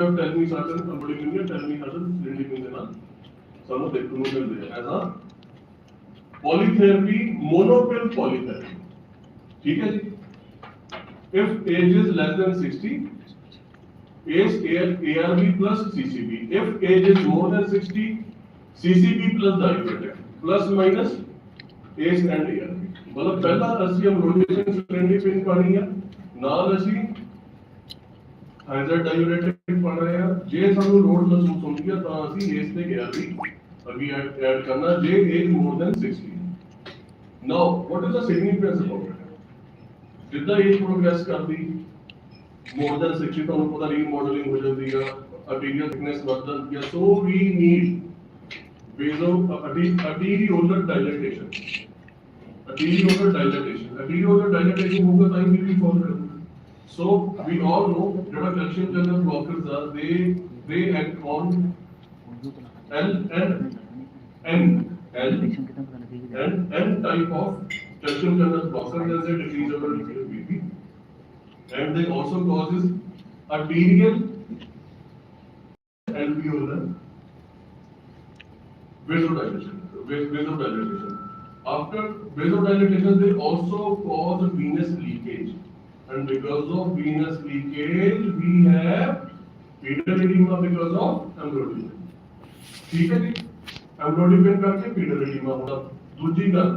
tell me certain somebody can tell me certain splendid things na ਸਾਨੂੰ ਦੇਖਣ ਨੂੰ ਮਿਲਦੇ ਆ ਐਸਾ polytherapy monopill polytherapy ठीक है जी if age is less than 60 age ARB plus CCB if age is more than 60 CCB plus diabetic plus minus age and ARB मतलब पहला ਅਸੀਂ एम्ब्रोलिएशन splendid pin ਪਾਣੀ ਆ ਨਾਲ ਅਸੀਂ हाइड्रेट डायूरेटिक पढ़ रहे हैं जे सानू लोड महसूस होती है तो ਅਸੀਂ एज ਤੇ ਗਿਆ ਵੀ अभी ऐड करना जे age more than 60 now what is the significance of it जितना एज प्रोग्रेस करती मोर देन 60 तो उनको दा रीमॉडलिंग हो जाती है आर्टेरियल थिकनेस बढ़ जाती है सो वी नीड वेजो आर्टेरियोलर डायलेटेशन होगा टाइम भी फॉलो करेगा So we all know that calcium channel blockers are they act on L and N type of calcium channel blockers as they decrease our BP and they also causes arterial alveolar vasodilation. After vasodilation, they also cause venous leakage. And because of venous leakage, we have fetal edema because of embroidery. ठीक है जी? embroidery करके fetal edema होता. दूसरी गल,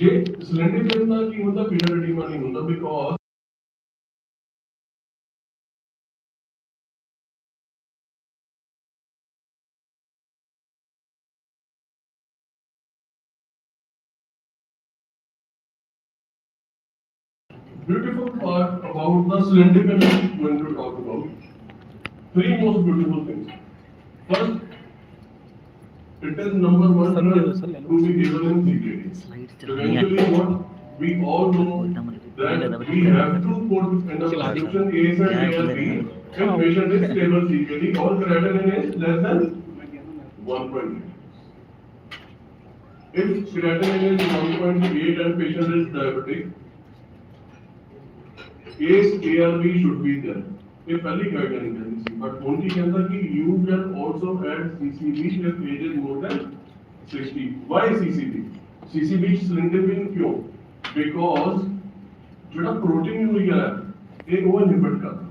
ये splendid pin का की होता fetal edema नहीं होता because beautiful part about the splendid pin is going to talk about three most beautiful things. First, it is number one to be given in CKD. Eventually, what we all know that we have to put in the prescription ACE and ARB if patient is stable CKD or creatinine is less than 1.8. If creatinine is 1.8 and patient is diabetic, ACE ARB should be there. ये पहली guideline है but only कहता कि you can also add CCB if age is more than 60. Why CCB? CCB splendid pin क्यों? Because जो protein urea है ये वो इनहिबिट करता है.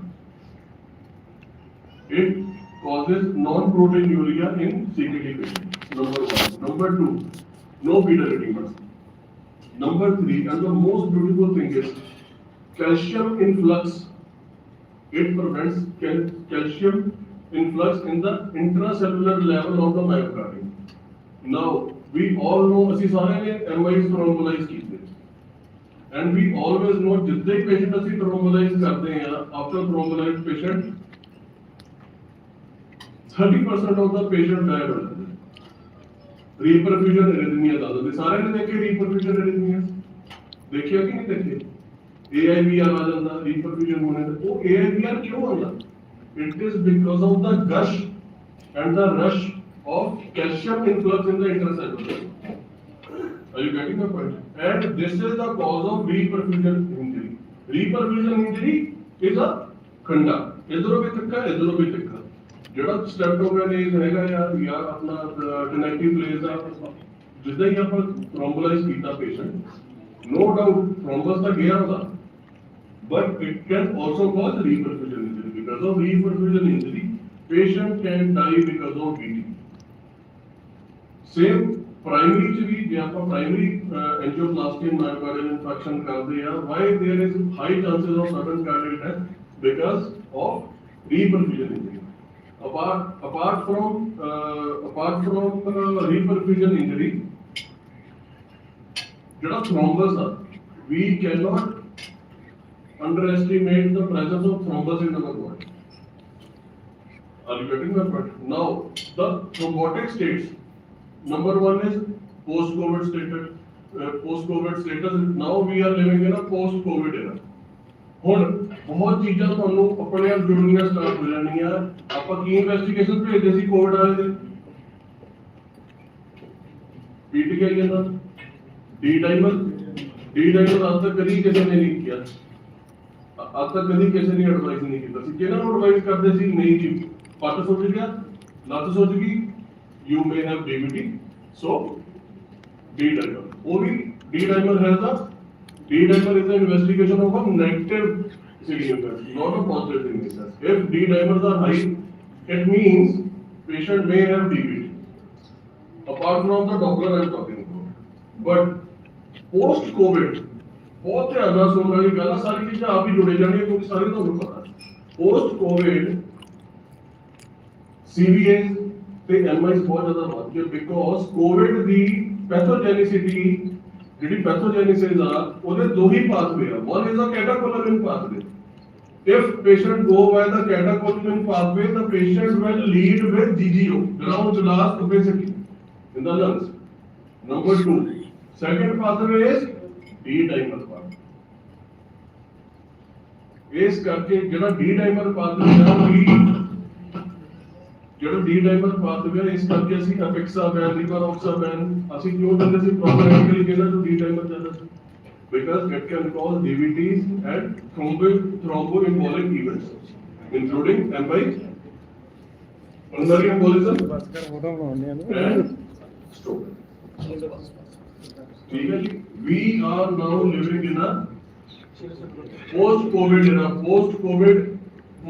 It causes non-protein urea in CKD patients. Number one. Number two, no fetal edema. Number three, and the most beautiful thing is calcium influx. It prevents calcium influx in the intracellular level of the myocardium. Now we all know ਅਸੀਂ ਸਾਰੇ ਨੇ MIs thrombolyze ਕੀਤੇ and we always know ਜਿੱਦਾਂ ਹੀ patient ਅਸੀਂ thrombolyze ਕਰਦੇ ਹਾਂ after thrombolyzed patient 30% of the patient die ਹੋ ਜਾਂਦੇ reperfusion arrhythmia ਦਾ ਦੱਸਦੇ ਸਾਰੇ ਨੇ ਦੇਖੇ reperfusion arrhythmia ਦੇਖਿਆ ਕਿ ਨਹੀਂ ਦੇਖੇ AIVR आ जाता reperfusion होने से वो AIVR क्यों आता? It is because of the gush and the rush of calcium influx in the intracellular. Are you getting my point? And this is the cause of reperfusion injury. Reperfusion injury is a खंडा इधरों भी तिक्का इधरों भी तिक्का ਜਿਹੜਾ streptokinase रहेगा या अपना connective plays ਦਾ ਜਿੱਦਾਂ ਹੀ ਆਪਾਂ thrombolyze ਕੀਤਾ patient no doubt thrombus ਤਾਂ ਗਿਆ ਉਹਦਾ but it can also cause reperfusion injury. Because of reperfusion injury, patient can die because of bleeding. Same primary च भी जहाँ पर primary angioplasty and myocardial infarction करते हैं, why there is high chances of sudden cardiac death because of reperfusion injury. Apart from reperfusion injury, जो thrombus है, we cannot underestimate the presence of thrombus in our body. Are you getting my point? Now, the thrombotic states, number one is post-COVID status. Now we are living in a post-COVID era. ਹੁਣ ਬਹੁਤ ਚੀਜ਼ਾਂ ਤੁਹਾਨੂੰ ਆਪਣੇ ਆਪ ਜੁੜਨੀਆਂ start ਹੋ ਜਾਣੀਆਂ ਆਪਾਂ ਕੀ investigation ਭੇਜਦੇ ਸੀ ਕੋਵਿਡ ਵਾਲੇ ਦੇ ਪੀਟੀਆਈ ਕਹਿੰਦਾ डी डाइमर आज तक कभी किसी ने नहीं किया आज तक कभी किसी ने एडवाइस नहीं किया सी किना एडवाइस करते सी नहीं जी पट सोच गया लत सोच गई you may have DVT so D dimer वो भी डी डाइमर है the D dimer is the investigation of a negative significance not a positive significance if D dimers are high it means patient may have DVT apart from the Doppler I am talking about but post COVID बहुत ध्यान ਨਾਲ ਸੁਣਨ ਵਾਲੀ ਗੱਲ ਆ ਸਾਰੀ ਚੀਜ਼ਾਂ ਆਪ ਹੀ ਜੁੜੇ ਜਾਣੀਆਂ ਕਿਉਂਕਿ ਸਾਰੇ ਤੁਹਾਨੂੰ ਪਤਾ ਪੋਸਟ ਕੋਵਿਡ ਸੀਵੀਏ ਤੇ ਐਮਆਈਸ ਬਹੁਤ ਜ਼ਿਆਦਾ ਵੱਧ ਗਏ ਬਿਕੋਜ਼ ਕੋਵਿਡ ਦੀ ਪੈਥੋਜੈਨਿਸਿਟੀ ਜਿਹੜੀ ਪੈਥੋਜੈਨਿਸਿਸ ਆ ਉਹਦੇ ਦੋ ਹੀ ਪਾਥਵੇ ਆ one is a catecholamine pathway if patient go by the catecholamine pathway the patient will lead with GGO ground glass opacity in the lungs number 2 second pathway is D dimer pathway ਇਸ ਕਰਕੇ ਜਿਹੜਾ D dimer pathway ਹੈ ਜਿਹੜਾ D dimer pathway ਇਸ ਕਰਕੇ ਅਸੀਂ apixaban rivaroxaban ਅਸੀਂ ਕਿਉਂ ਦਿੰਦੇ ਸੀ ਪ੍ਰੋਪਰਲੀ ਕਹਿੰਦਾ ਜੋ D dimer ਜਾਂਦਾ ਸੀ because it can cause DVTs and thromboembolic events, including MI, pulmonary embolism, and stroke. We are now living in a post-COVID era.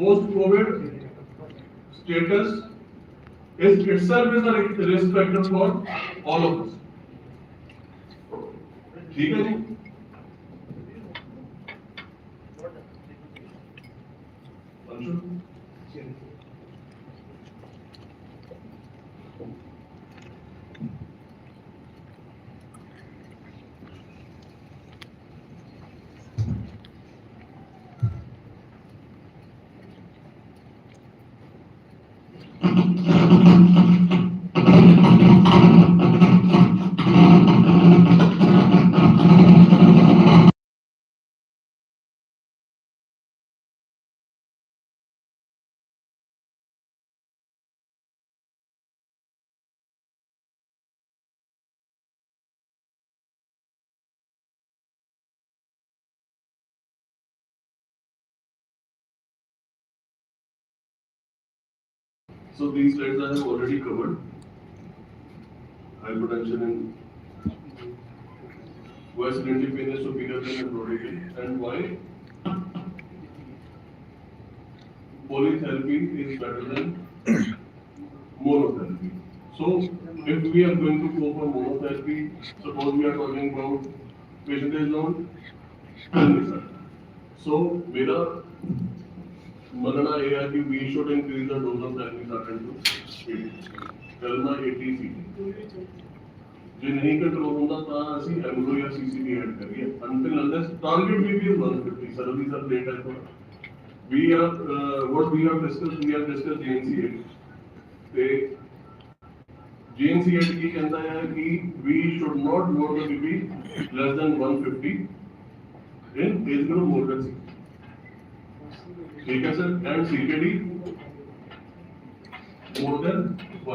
Post-COVID status is itself is a risk factor for all of us. ठीक है जी? So these slides I have already covered. Hypertension in why cylinder pain is superior than nephrotic and why polytherapy is better than monotherapy. So if we are going to go for monotherapy, suppose we are talking about patient is on so मेरा मनना ये है कि we should increase the dose of telmisartan to 80. telma 80 cc. जो नहीं control होता था ਅਸੀਂ एमरो या सीसीडी ऐड करिए until unless target BP is 150. Sir, these are late type of. We are what we have discussed GNC8. ते GNC8 की कहता है कि we should not go the BP less than 150 in age group more than 60. ठीक है sir and CKD more than 1%.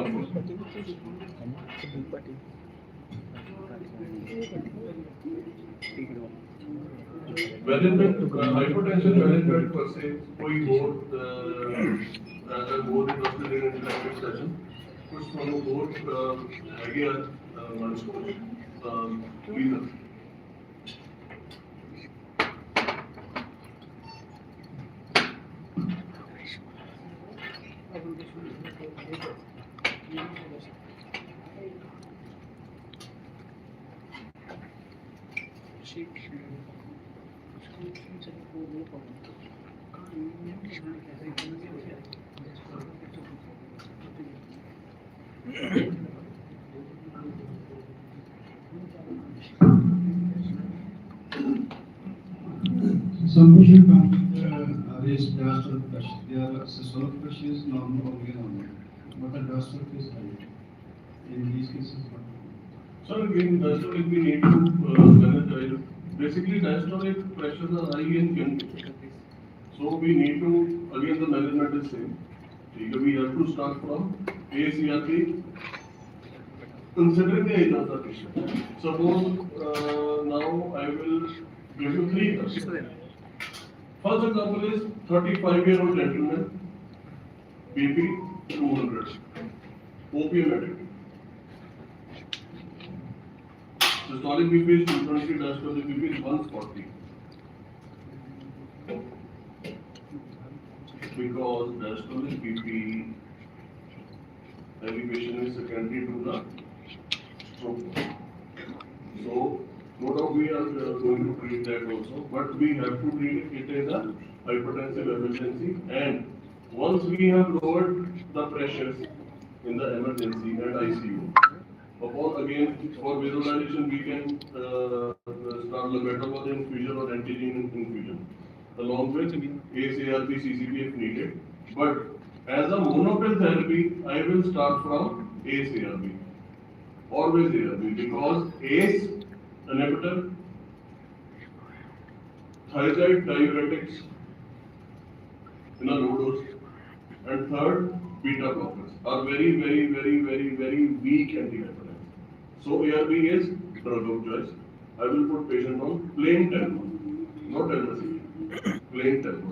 Management hypertension management पर से कोई बहुत इंटरेस्टेड इन इंटरेक्टिव सेशन कुछ थोड़ा बहुत आइडिया मंच please Some patient come with raised diastolic pressure. Their systolic pressure is normal or near normal, but the diastolic is high. In these cases, what? So again, diastolic we need to manage. Basically, diastolic pressures are high in young people. So we need to again the management is same. We have to start from ACRP. Considering the age of the patient. Suppose now I will give you 3 drugs. First example is 35-year-old gentleman, BP 200, opium addict. Systolic BP is 220, diastolic BP is 140. Because diastolic BP elevation is secondary to the stroke. So, no doubt we are going to treat that also, but we have to treat it as a hypertensive emergency, and once we have lowered the pressures in the emergency and ICU, upon again for visualization we can start labetalol infusion or antigen infusion along with ACE-ARB, CCP if needed. But as a monopill therapy, I will start from ACE-ARB, always ARB, because ACE inhibitor, thyroid diuretics in a low dose, and third, beta blockers are very weak antihypertensive. So ARB is drug of choice. I will put patient on plain tempo, not elmacine, plain tempo.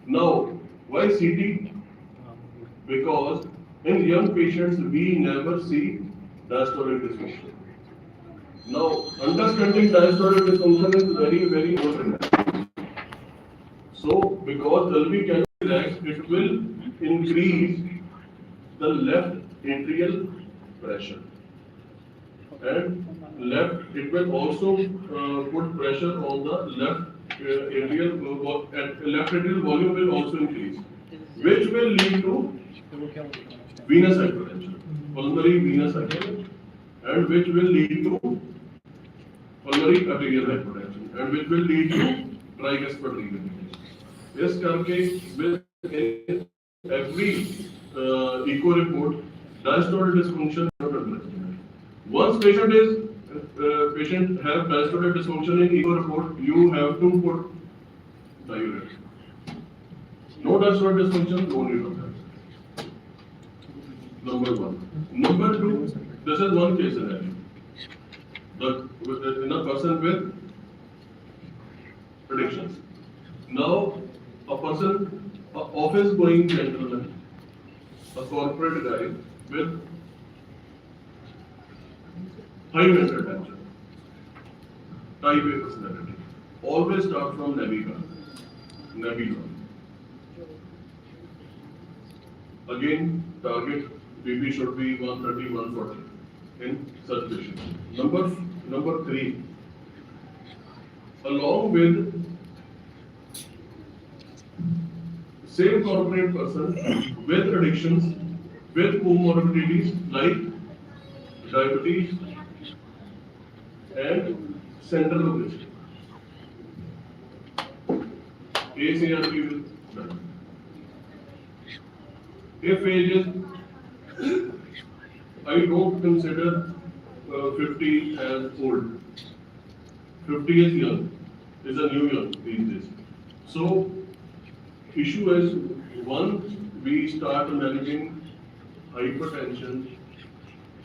Now, why CT? Because in young patients we never see diastolic dysfunction. Now, understanding diastolic dysfunction is very important. So, because LV can relax, it will increase the left atrial pressure, and it will also put pressure on the left atrial volume will also increase, which will lead to venous hypertension, pulmonary venous hypertension, and which will lead to pulmonary arterial hypertension, and which will lead to tricuspid regurgitation. Yes, करके with every echo report, diastolic dysfunction is not addressed. Once patient have diastolic dysfunction in echo report, you have to put diuretic. No diastolic dysfunction, no need of that. Number one. Number two, this is one case scenario. In a person with addictions. Now, a office going gentleman, a corporate guy with high mental tension, type A personality, always start from Nebula. Again, target BP should be 130, 140 in such patients. Number three, along with same corporate person with addictions, with comorbidities like diabetes and central obesity. ACRP will done. If age is, I don't consider 50 as old. 50 is young, is a new young these days. So, issue is once we start managing hypertension,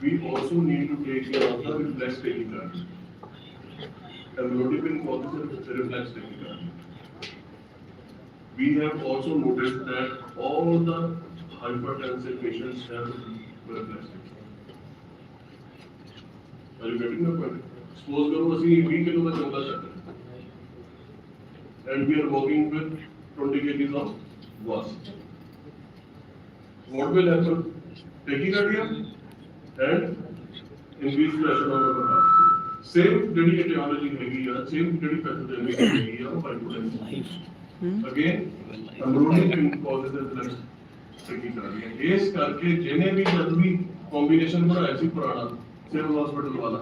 we also need to take care of the reflex tachycardia. Amlodipine causes reflex tachycardia. We have also noticed that all the hypertensive patients have reflex tachycardia. Are you getting the point? Suppose we are 20 kilometers and we are walking with 20 kgs of was. What will happen? Tachycardia and increased pressure on the heart. Same etiology हैगी या same pathogeny हैगी या hypertension. Again, amlodipine causes reflex tachycardia. इस करके जिन्हें भी जब भी combination बनाया ऐसी पुराना सिविल हॉस्पिटल वाला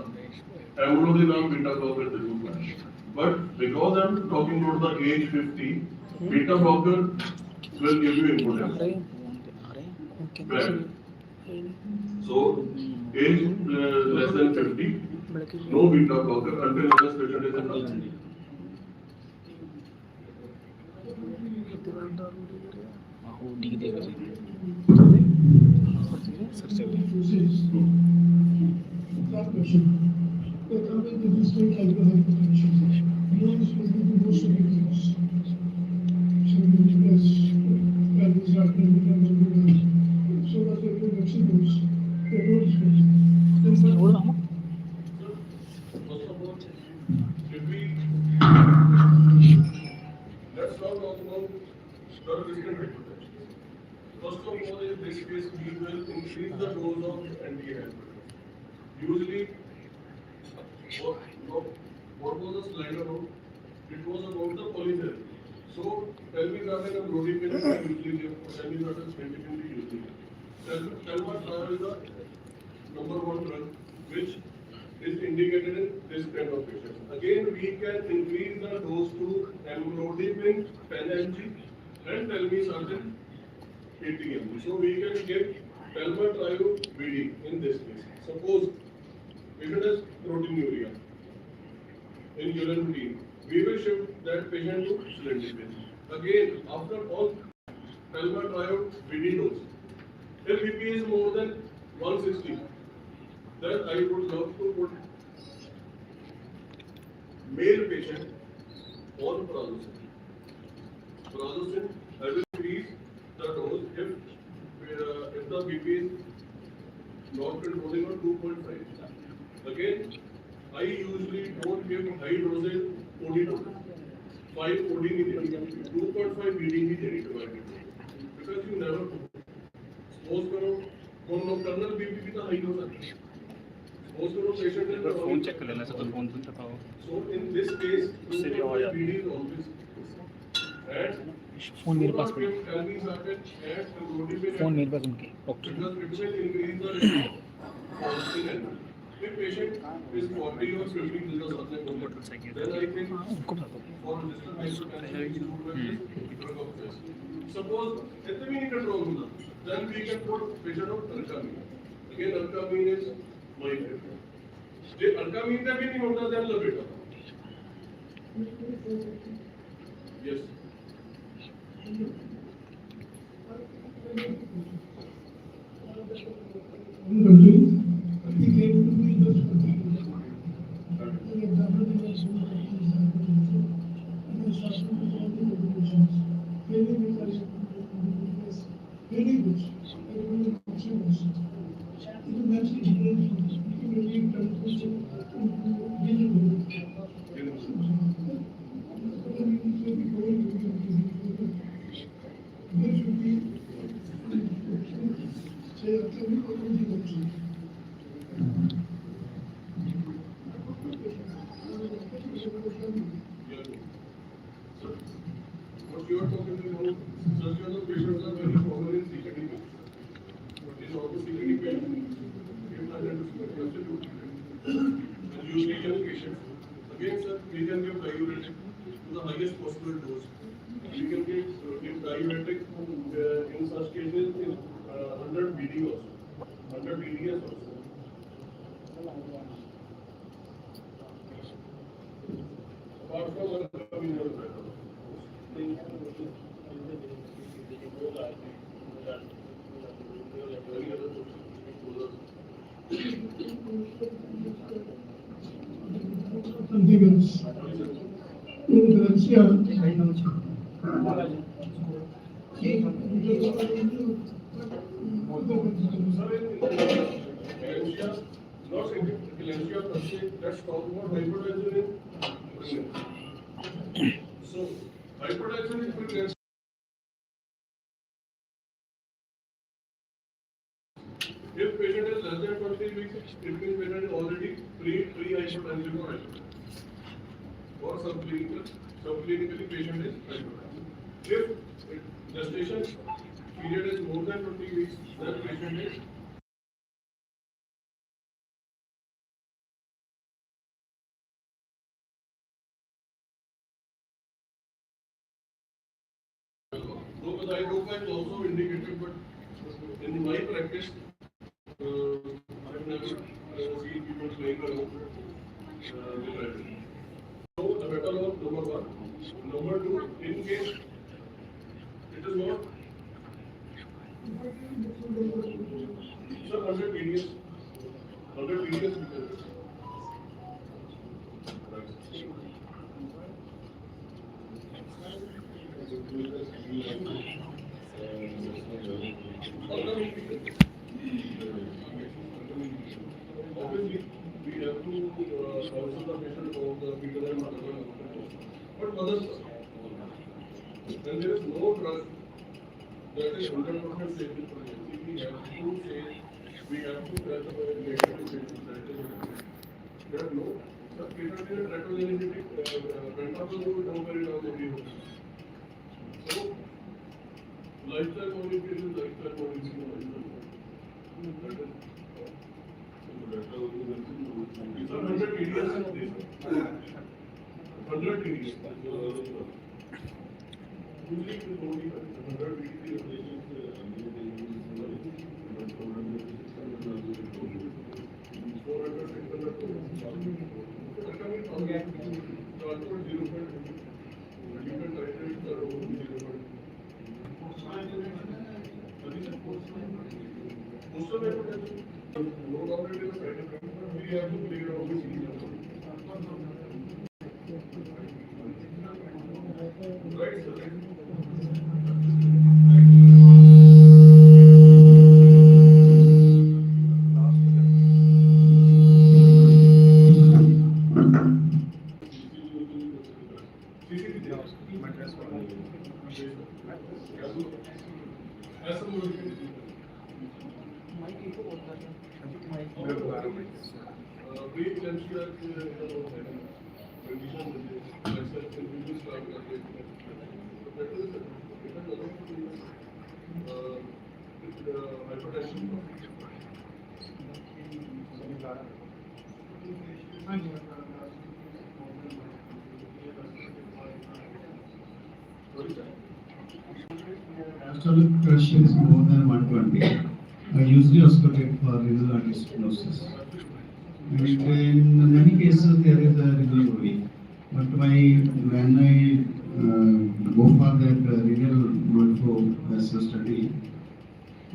amlodipine नाम beta blocker जरूर बनाया. But because I'm talking about the age 50, beta blocker will give you impotence. Bad. So, age less than 50, no beta blocker until the patient is in health. rules. There are no discussion. First of all, if we let's now talk about drug resistant hypertension. First of all, in this case, we will increase the dose of antihypertensive. Usually, what, no, what was the slide about? It was about the polytherapy. So, telmisartan and bromidine are usually given, telmisartan significantly usually given. Telmisartan is the number one drug which is indicated in this kind of patients. Again, we can increase the dose to amlodipine 10 mg and telmisartan 80 mg. So we can give telma BD in this case. Suppose patient has proteinuria in urine routine, we will shift that patient to cilindipine. Again, after all telma BD dose, if BP is more than 160, then I would love to put male patient on prazosin. Prazosin, I will increase the dose if the BP is not controlling on 2.5. Again, I usually don't give high dosage OD dose. 5 OD नहीं देनी, 2.5 BD नहीं देनी divided. Because you never suppose करो monoclonal BP भी तो high हो सकता है. Suppose करो patient है फोन चेक कर लेना सर, तो फोन सुनता था वो. So in this case, 2.5 BD is always and phone मेरे पास है. फोन मेरे पास उनके because it will increase the risk of falling. If patient is 40 or 50 then I think for resistant hypertension drug of choice. Suppose if we need control होगा, then we can put patient on arkamine. Again, arkamine is my favorite. if arkamine का भी नहीं होता then लो बेटा. Yes. What you are talking about, such kind of patients are very common in CKD patients. What is also CKD patient? And usually young patients. Again, sir, we can give diuretic to the highest possible dose. We can give diuretic in such cases in 100 BD also. 100 BDS also. Apart from other something else. Let's talk about hypertension in pregnancy. So, hypertension in pregnancy. If patient is less than 20 weeks, it means patient is already pre-hypertensive or hypertensive. Or subclinically patient is hypertensive. If gestation period is more than 20 weeks, then patient is though I hope I will also indicated, but in my practice, I've never seen people playing around with it. So the better one, number one. Number two, in case it is not, sir, 100 PDS, 100 PDS because say 100% safe is pregnancy. We have to say we have to test our negative status. There are no subcutaneous retrogenetic pentapole को number इलाज नहीं होता. So lifestyle modification, lifestyle modification. These are 100 areas. 100 areas. Usually it only 100 Right, sir. Diastolic pressure is more than 120. I usually auscultate for renal artery stenosis. And in many cases there is a renal worry. But when I go for that renal blood flow as a study,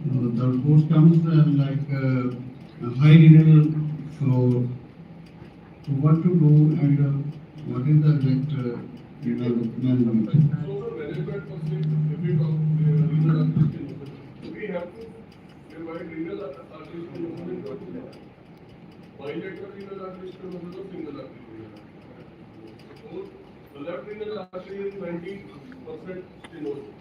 the report comes like high renal flow. So what to do and what is the exact renal management? So the management perspective, if we talk renal artery stenosis, we have to divide renal artery stenosis into two. Bilateral renal artery stenosis or single artery renal artery. Suppose the left renal artery is 90% stenosis.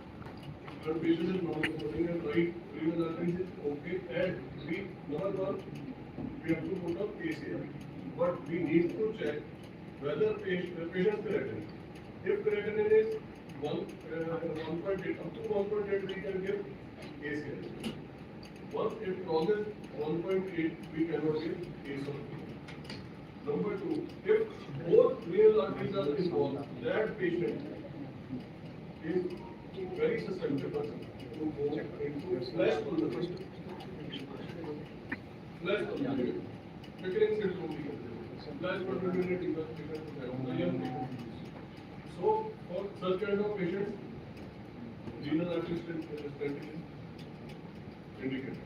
But patient is non-supporting and right renal artery is okay. And number one, we have to put up ACL. But we need to check whether patient's creatinine. If creatinine is 1.8, up to 1.8, we can give ACL. Once it crosses 1.8, we cannot give ACL. Number two, if both renal arteries are involved, that patient is very susceptible to go into flash pulmonary. Flash pulmonary. Pickering syndrome. Flash pulmonary So, for such kind of patients, renal artery stenting is indicated.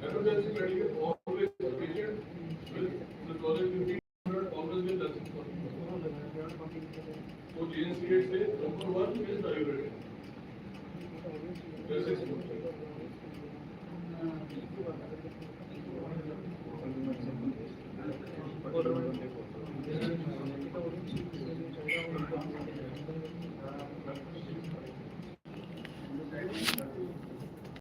Emergency medical always patient with the tolerability always will less. So GNCH says number one is diuretic. This is